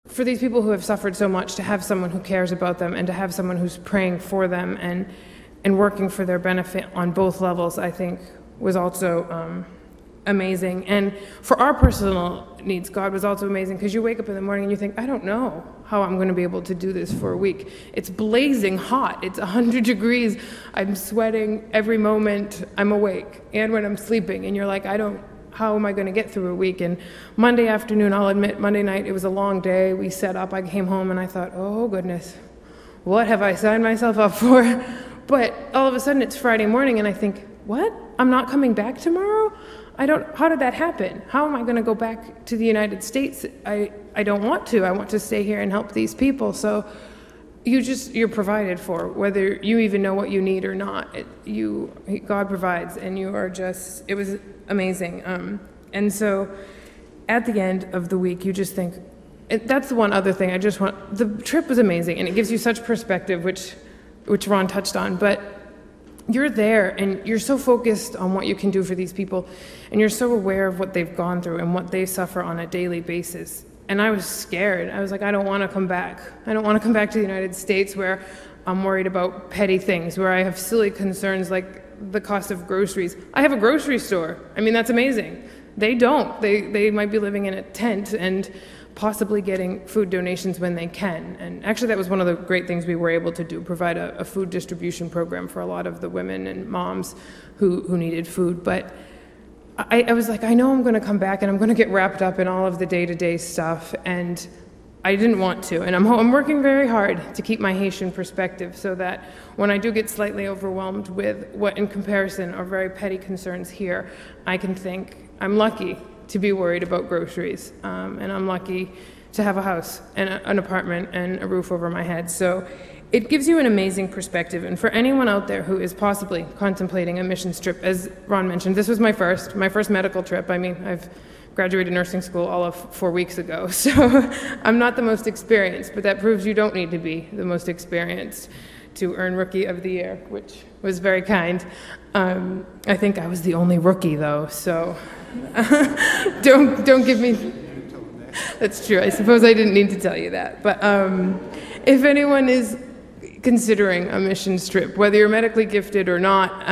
for these people who have suffered so much, to have someone who cares about them and to have someone who's praying for them and working for their benefit on both levels, I think was also amazing. And for our personal needs, God was also amazing, because you wake up in the morning and you think, I don't know how I'm going to be able to do this for a week. It's blazing hot. It's 100 degrees. I'm sweating every moment I'm awake and when I'm sleeping. And you're like, how am I going to get through a week? And Monday afternoon, I'll admit, Monday night, it was a long day. We set up. I came home and I thought, oh, goodness, what have I signed myself up for? But all of a sudden, it's Friday morning, and I think, what? I'm not coming back tomorrow? How did that happen? How am I going to go back to the United States? I don't want to. I want to stay here and help these people. So you're provided for, whether you even know what you need or not. God provides, and it was amazing. And so at the end of the week, you just think, that's the one other thing the trip was amazing, and it gives you such perspective, which Ron touched on, but you're there and you're so focused on what you can do for these people, and you're so aware of what they've gone through and what they suffer on a daily basis. And I was scared. I was like, I don't want to come back. I don't want to come back to the United States where I'm worried about petty things, where I have silly concerns like the cost of groceries. I have a grocery store. I mean, that's amazing. They don't. They might be living in a tent and possibly getting food donations when they can. And actually, that was one of the great things we were able to do, provide a food distribution program for a lot of the women and moms who needed food. But I was like, I know I'm going to come back and I'm going to get wrapped up in all of the day-to-day stuff, and I didn't want to. And I'm working very hard to keep my Haitian perspective, so that when I do get slightly overwhelmed with what in comparison are very petty concerns here, I can think, I'm lucky to be worried about groceries, and I'm lucky to have a house and an apartment and a roof over my head. So it gives you an amazing perspective. And for anyone out there who is possibly contemplating a missions trip, as Ron mentioned, this was my first medical trip. I mean, I've graduated nursing school all of 4 weeks ago, so I'm not the most experienced, but that proves you don't need to be the most experienced to earn Rookie of the Year, which was very kind. I think I was the only rookie, though, so don't give me... That's true. I suppose I didn't need to tell you that. But if anyone is considering a missions trip, whether you're medically gifted or not,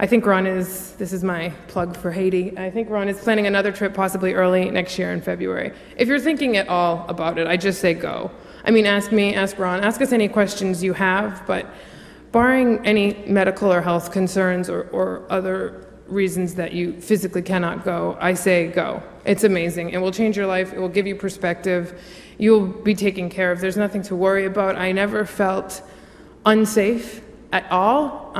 I think this is my plug for Haiti, I think Ron is planning another trip possibly early next year in February. If you're thinking at all about it, I just say go. I mean, ask me, ask Ron, ask us any questions you have, but barring any medical or health concerns or other reasons that you physically cannot go, I say go. It's amazing. It will change your life. It will give you perspective. You'll be taken care of. There's nothing to worry about. I never felt unsafe at all.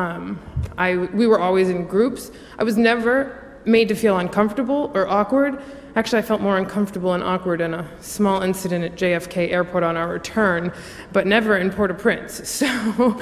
We were always in groups. I was never made to feel uncomfortable or awkward. Actually, I felt more uncomfortable and awkward in a small incident at JFK Airport on our return, but never in Port-au-Prince. So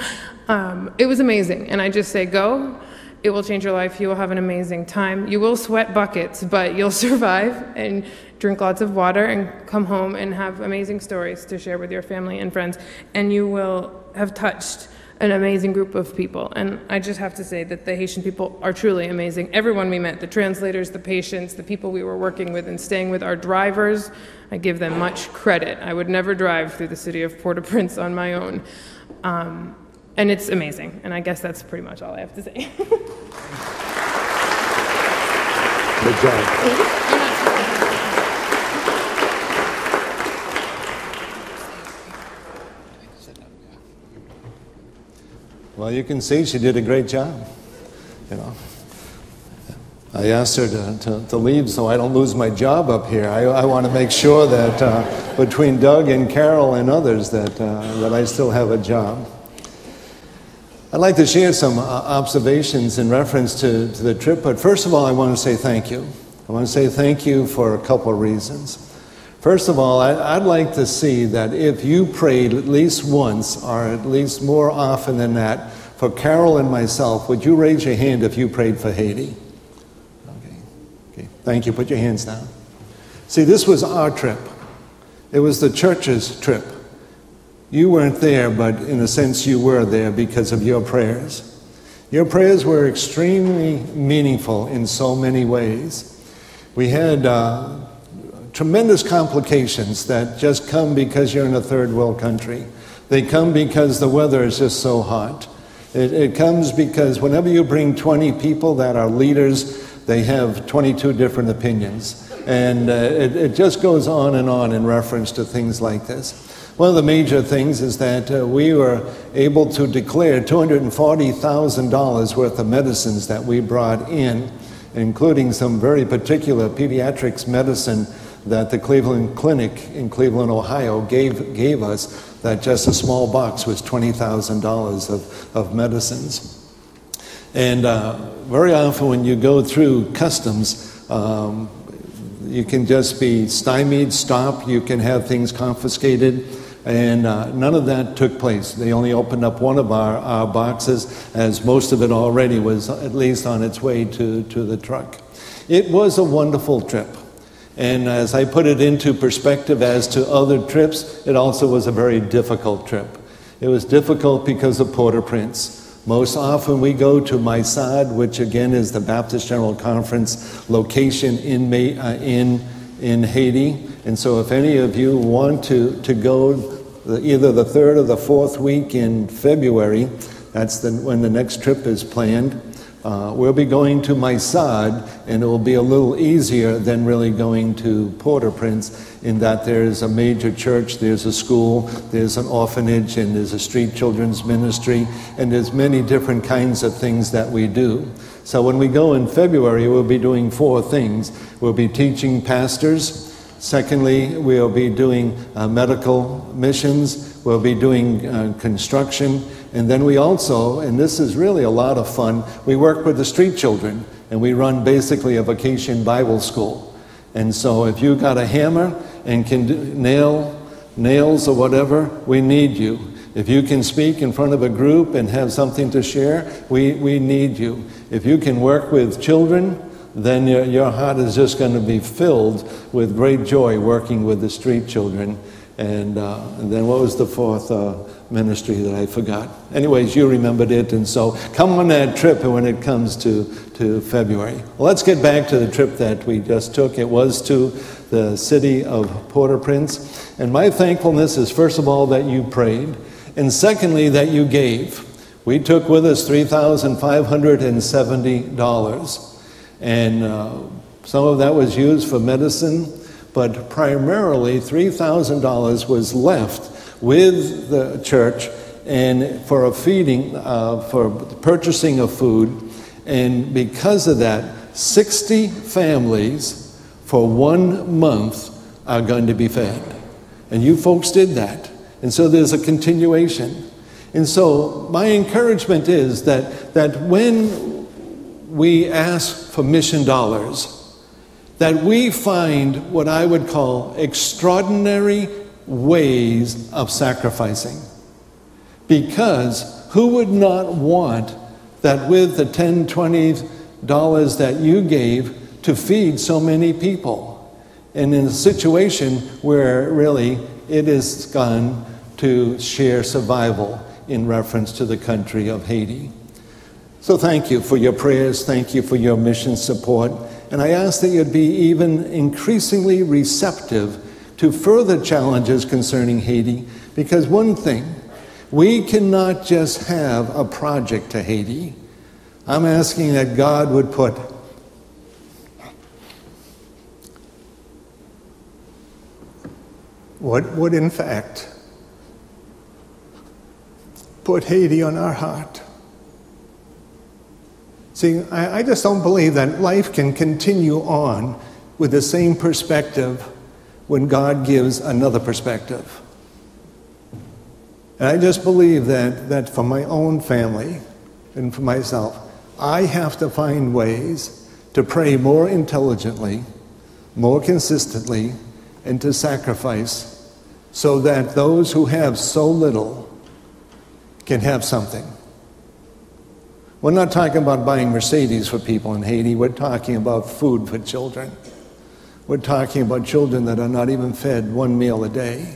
it was amazing. And I just say go. It will change your life. You will have an amazing time. You will sweat buckets, but you'll survive and drink lots of water and come home and have amazing stories to share with your family and friends. And you will have touched an amazing group of people. And I just have to say that the Haitian people are truly amazing. Everyone we met, the translators, the patients, the people we were working with and staying with, our drivers, I give them much credit. I would never drive through the city of Port-au-Prince on my own. And it's amazing. And I guess that's pretty much all I have to say. Good job. Well, you can see she did a great job, you know. I asked her to leave so I don't lose my job up here. I want to make sure that between Doug and Carol and others that I still have a job. I'd like to share some observations in reference to the trip, but first of all, I want to say thank you. I want to say thank you for a couple of reasons. First of all, I'd like to see that if you prayed at least once, or at least more often than that, for Carol and myself, would you raise your hand if you prayed for Haiti? Okay. Thank you. Put your hands down. See, this was our trip. It was the church's trip. You weren't there, but in a sense you were there because of your prayers. Your prayers were extremely meaningful in so many ways. We had tremendous complications that just come because you're in a third world country. They come because the weather is just so hot. It comes because whenever you bring 20 people that are leaders, they have 22 different opinions. And it just goes on in reference to things like this. One of the major things is that we were able to declare $240,000 worth of medicines that we brought in, including some very particular pediatrics medicine that the Cleveland Clinic in Cleveland, Ohio gave us, that just a small box was $20,000 of medicines. And very often when you go through customs, you can just be stymied, stopped, you can have things confiscated, and none of that took place. They only opened up one of our boxes, as most of it already was at least on its way to the truck. It was a wonderful trip. And as I put it into perspective as to other trips, it also was a very difficult trip. It was difficult because of Port-au-Prince. Most often we go to Maysad, which again is the Baptist General Conference location in Haiti. And so if any of you want to go either the 3rd or the 4th week in February, that's when the next trip is planned, we'll be going to Maysad, and it will be a little easier than really going to Port-au-Prince, in that there's a major church, there's a school, there's an orphanage, and there's a street children's ministry, and there's many different kinds of things that we do. So when we go in February, we'll be doing 4 things. We'll be teaching pastors. Secondly, we'll be doing medical missions. We'll be doing construction. And then we also, and this is really a lot of fun, we work with the street children, and we run basically a vacation Bible school. And so if you got a hammer and can nail nails or whatever, we need you. If you can speak in front of a group and have something to share, we need you. If you can work with children, then your heart is just going to be filled with great joy working with the street children. And then what was the 4th ministry that I forgot? Anyways, you remembered it, and so come on that trip when it comes to February. Well, let's get back to the trip that we just took. It was to the city of Port-au-Prince. And my thankfulness is, first of all, that you prayed, and secondly, that you gave. We took with us $3,570, and some of that was used for medicine, but primarily $3,000 was left with the church and for a feeding, for purchasing of food. And because of that, 60 families for 1 month are going to be fed. And you folks did that. And so there's a continuation. And so my encouragement is that when we ask for mission dollars, that we find what I would call extraordinary ways of sacrificing. Because who would not want that with the $10, $20 that you gave to feed so many people? And in a situation where really it is gone to share survival in reference to the country of Haiti. So thank you for your prayers, thank you for your mission support, and I ask that you'd be even increasingly receptive to further challenges concerning Haiti, because one thing, we cannot just have a project to Haiti. I'm asking that God would put what would in fact put Haiti on our heart. See, I just don't believe that life can continue on with the same perspective when God gives another perspective. And I just believe that for my own family and for myself, I have to find ways to pray more intelligently, more consistently, and to sacrifice so that those who have so little can have something. We're not talking about buying Mercedes for people in Haiti. We're talking about food for children. We're talking about children that are not even fed 1 meal a day.